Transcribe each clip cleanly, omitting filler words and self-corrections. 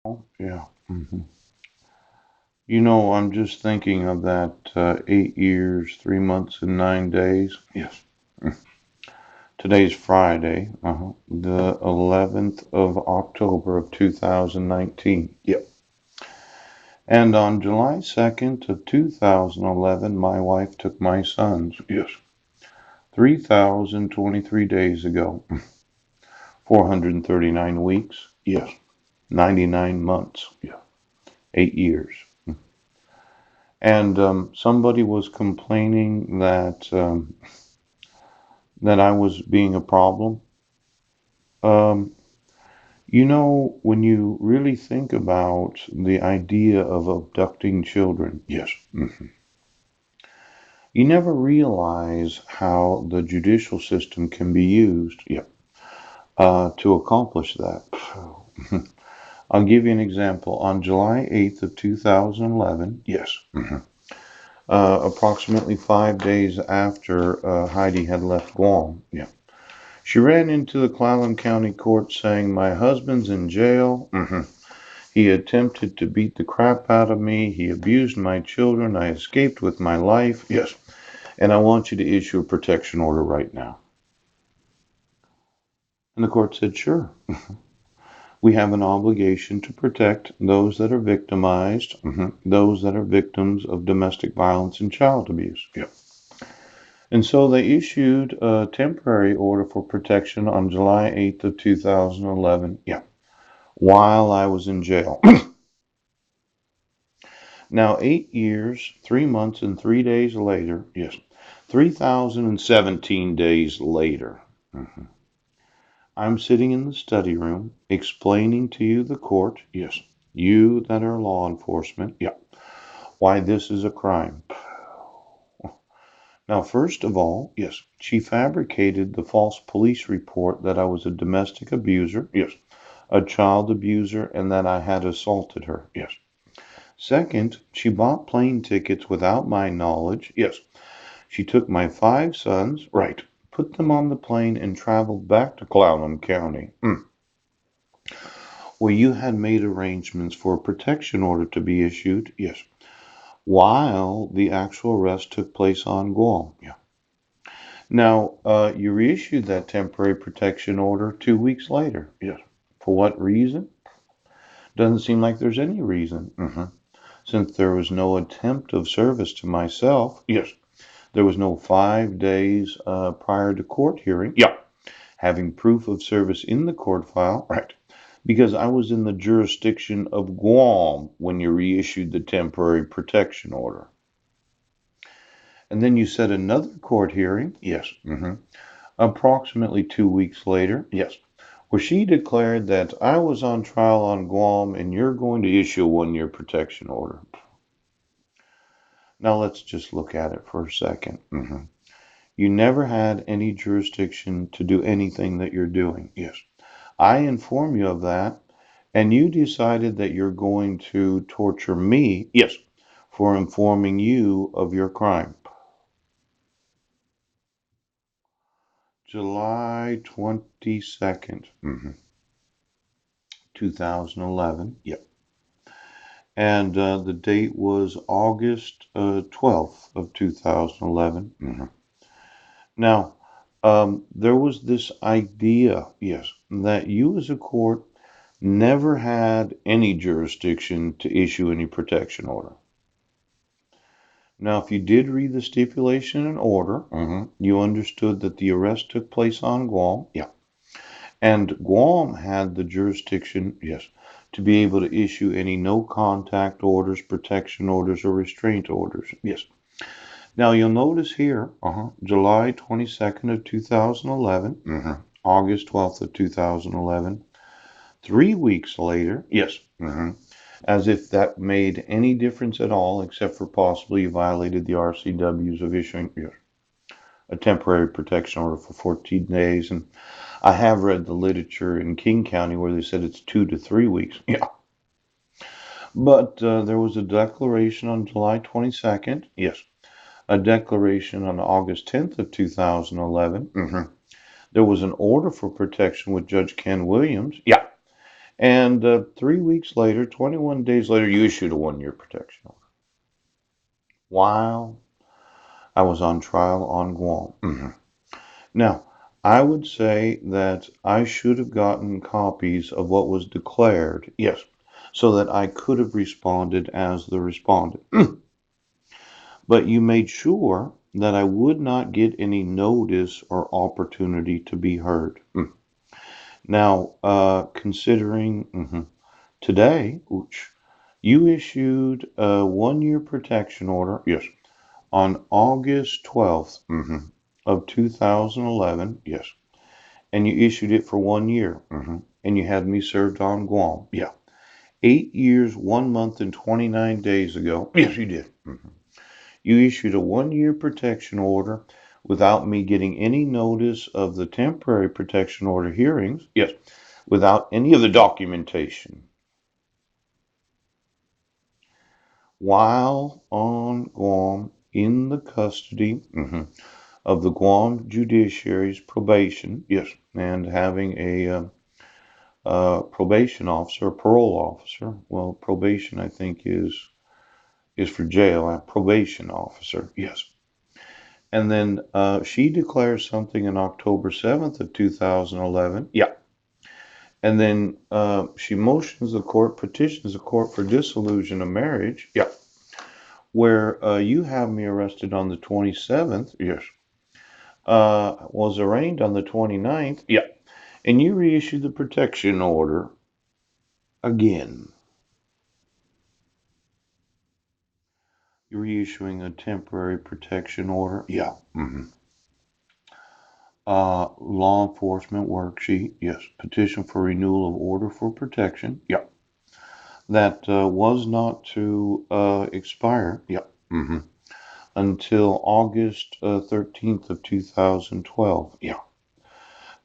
Oh, yeah. I'm just thinking of that 8 years, 3 months, and 9 days. Yes. Today's Friday, the 11th of October of 2019. Yep. And on July 2nd of 2011, my wife took my sons. Yes. 3,023 days ago. 439 weeks. Yes. 99 months. Yeah. 8 years. And somebody was complaining that I was being a problem. Um, when you really think about the idea of abducting children, yes, you never realize how the judicial system can be used, yeah, to accomplish that. I'll give you an example. On July 8th of 2011, yes, approximately 5 days after Heidi had left Guam, yeah. She ran into the Clallam County Court saying, "My husband's in jail. He attempted to beat the crap out of me. He abused my children. I escaped with my life. Yes. And I want you to issue a protection order right now." And the court said, "Sure. We have an obligation to protect those that are victimized, those that are victims of domestic violence and child abuse." Yeah. And so they issued a temporary order for protection on July 8th of 2011. Yeah. While I was in jail. Now, 8 years, 3 months, and 3 days later, yes, 3,017 days later, I'm sitting in the study room explaining to you, the court, yes, you that are law enforcement, yeah, why this is a crime. Now, first of all, yes, she fabricated the false police report that I was a domestic abuser, yes, a child abuser, and that I had assaulted her, yes. Second, she bought plane tickets without my knowledge. Yes, she took my 5 sons, right, put them on the plane and traveled back to Clallam County, where you had made arrangements for a protection order to be issued. Yes, while the actual arrest took place on Guam. Yeah. Now, you reissued that temporary protection order 2 weeks later. Yes. For what reason? Doesn't seem like there's any reason. Since there was no attempt of service to myself. Yes. There was no 5 days prior to court hearing. Yeah. Having proof of service in the court file. Right. Because I was in the jurisdiction of Guam when you reissued the temporary protection order. And then you set another court hearing. Yes. Approximately 2 weeks later. Yes. Where she declared that I was on trial on Guam and you're going to issue a 1 year protection order. Now let's just look at it for a 2nd. You never had any jurisdiction to do anything that you're doing. Yes. I inform you of that, and you decided that you're going to torture me. Yes. For informing you of your crime. July 22nd, 2011. Yep. And the date was August 12th of 2011. Now, there was this idea, yes, that you as a court never had any jurisdiction to issue any protection order. Now, if you did read the stipulation and order, you understood that the arrest took place on Guam. Yeah. And Guam had the jurisdiction, yes, to be able to issue any no contact orders, protection orders, or restraint orders. Yes. Now, you'll notice here, July 22nd of 2011, August 12th of 2011, 3 weeks later, yes, as if that made any difference at all, except for possibly you violated the RCWs of issuing a temporary protection order for 14 days. And I have read the literature in King County where they said it's 2 to 3 weeks. Yeah. But there was a declaration on July 22nd. Yes. A declaration on August 10th of 2011. There was an order for protection with Judge Ken Williams. Yeah. And 3 weeks later, 21 days later, you issued a 1 year protection order while I was on trial on Guam. Now, I would say that I should have gotten copies of what was declared, yes, so that I could have responded as the respondent. But you made sure that I would not get any notice or opportunity to be heard. Now, considering today, which you issued a 1 year protection order, yes, on August 12th of 2011, yes, and you issued it for 1 year, and you had me served on Guam, yeah, 8 years, 1 month, and 29 days ago, yes, you did. You issued a 1 year protection order without me getting any notice of the temporary protection order hearings, yes, without any of the documentation. While on Guam in the custody of the Guam Judiciary's probation, yes, and having a probation officer, a parole officer. Well, probation I think is for jail. A probation officer, yes. And then she declares something on October 7th of 2011. Yeah. And then she motions the court, petitions the court for dissolution of marriage. Yeah. Where you have me arrested on the 27th. Yes. Was arraigned on the 29th. Yeah. And you reissued the protection order again. You're reissuing a temporary protection order. Yeah. Law enforcement worksheet. Yes. Petition for renewal of order for protection. Yeah. That was not to expire. Yeah. Until August 13th of 2012. Yeah.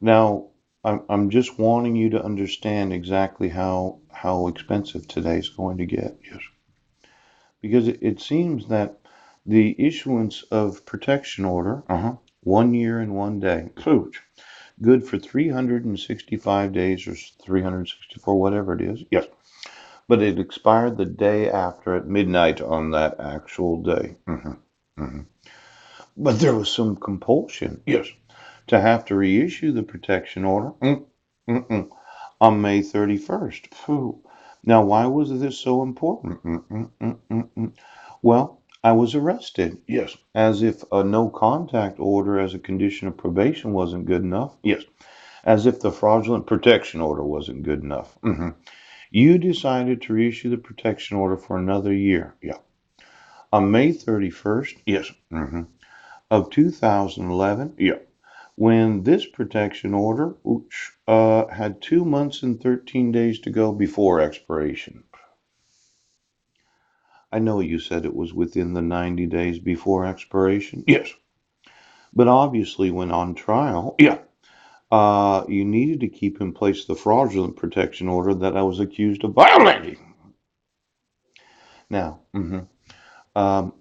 Now, I'm just wanting you to understand exactly how expensive today's going to get. Yes. Because it seems that the issuance of protection order, 1 year and 1 day, good for 365 days or 364, whatever it is. Yes. But it expired the day after at midnight on that actual day. But there was some compulsion, yes, to have to reissue the protection order on May 31st. Phew. Now, why was this so important? Well, I was arrested, yes, as if a no contact order as a condition of probation wasn't good enough, yes, as if the fraudulent protection order wasn't good enough. You decided to reissue the protection order for another year, yeah. On May 31st, yes, of 2011, yeah, when this protection order, which had 2 months and 13 days to go before expiration. I know you said it was within the 90 days before expiration. Yes. But obviously, when on trial, yeah, you needed to keep in place the fraudulent protection order that I was accused of violating. Now,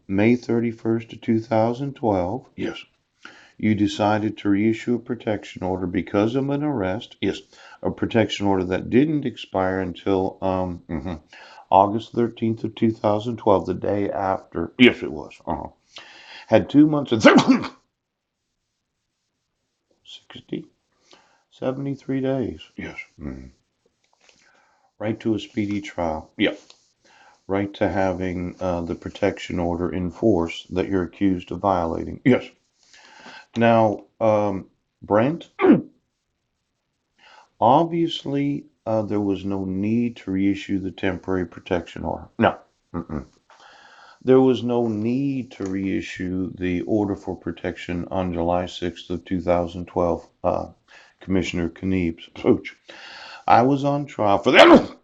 May 31st of 2012, yes, you decided to reissue a protection order because of an arrest. Yes, a protection order that didn't expire until August 13th of 2012, the day after. Yes, it was. Had 2 months and 60, 73 days. Yes. Right to a speedy trial. Yep. Right to having the protection order in force that you're accused of violating. Yes. Now, Brent, obviously, there was no need to reissue the temporary protection order. No. There was no need to reissue the order for protection on July 6th of 2012, Commissioner Knieb's. I was on trial for that.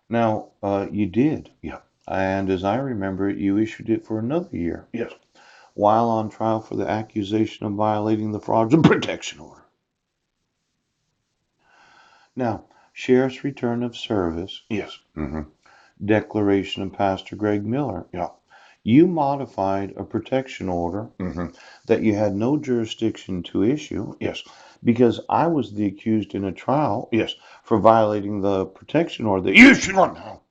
Now, you did, yeah. And as I remember it, you issued it for another year. Yes. While on trial for the accusation of violating the fraudulent protection order. Now, Sheriff's return of service. Yes. Declaration of Pastor Greg Miller. Yeah. You modified a protection order that you had no jurisdiction to issue. Yes. Because I was the accused in a trial. Yes. For violating the protection order that you should not know.